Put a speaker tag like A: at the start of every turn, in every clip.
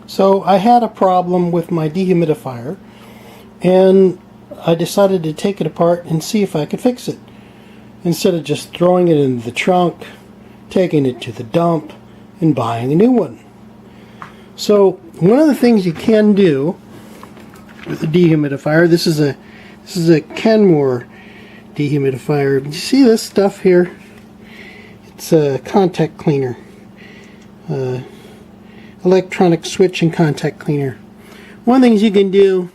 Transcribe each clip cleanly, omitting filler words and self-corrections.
A: So I had a problem with my dehumidifier, and I decided to take it apart and see if I could fix it, instead of just throwing it in the trunk, taking it to the dump, and buying a new one. So one of the things you can do with a dehumidifier, this is a Kenmore dehumidifier. You see this stuff here? It's a contact cleaner, electronic switch and contact cleaner. One of the things you can do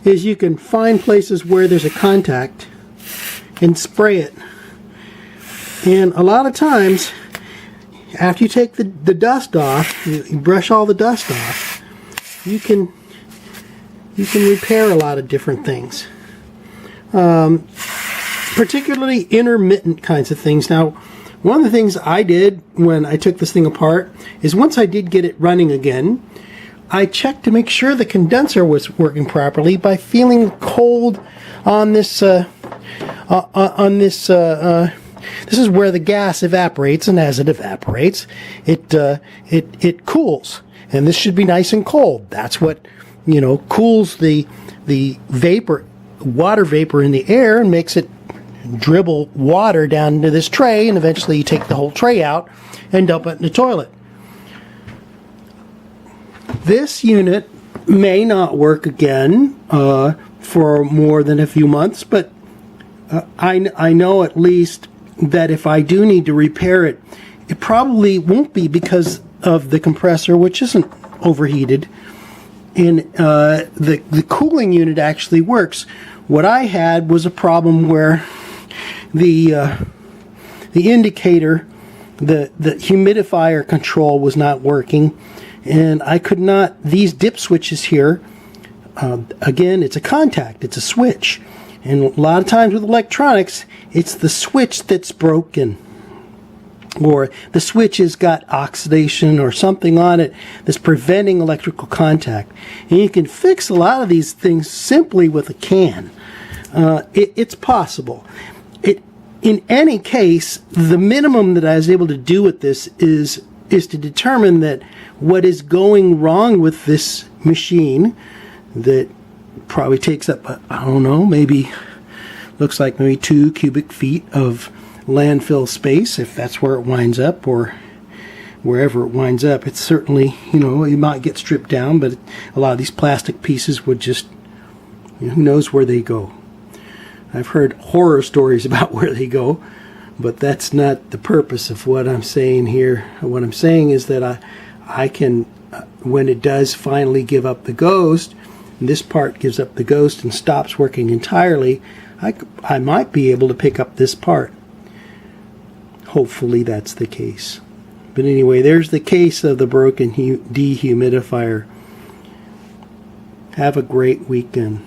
A: is you can find places where there's a contact and spray it. And a lot of times, after you take the dust off, you brush all the dust off, you can repair a lot of different things. Particularly intermittent kinds of things. Now, one of the things I did when I took this thing apart is once I did get it running again, I checked to make sure the condenser was working properly by feeling cold on this. This is where the gas evaporates, and as it evaporates, it cools, and this should be nice and cold. That's what cools the vapor, water vapor in the air, and makes it dribble water down into this tray, and eventually you take the whole tray out and dump it in the toilet. This unit may not work again for more than a few months, but I know at least that if I do need to repair it, it probably won't be because of the compressor, which isn't overheated, and the cooling unit actually works. What I had was a problem where the indicator, the humidifier control was not working, and I could not, these dip switches here, again, it's a contact, it's a switch, and a lot of times with electronics, it's the switch that's broken, or the switch has got oxidation or something on it that's preventing electrical contact. And you can fix a lot of these things simply with a can. It's possible. In any case, the minimum that I was able to do with this is to determine that what is going wrong with this machine, that probably takes up, I don't know, maybe looks like maybe 2 cubic feet of landfill space, if that's where it winds up, or wherever it winds up. It's certainly, it might get stripped down, but a lot of these plastic pieces would just, who knows where they go. I've heard horror stories about where they go, but that's not the purpose of what I'm saying here. What I'm saying is that I can, when it does finally give up the ghost, and this part gives up the ghost and stops working entirely, I might be able to pick up this part. Hopefully that's the case. But anyway, there's the case of the broken dehumidifier. Have a great weekend.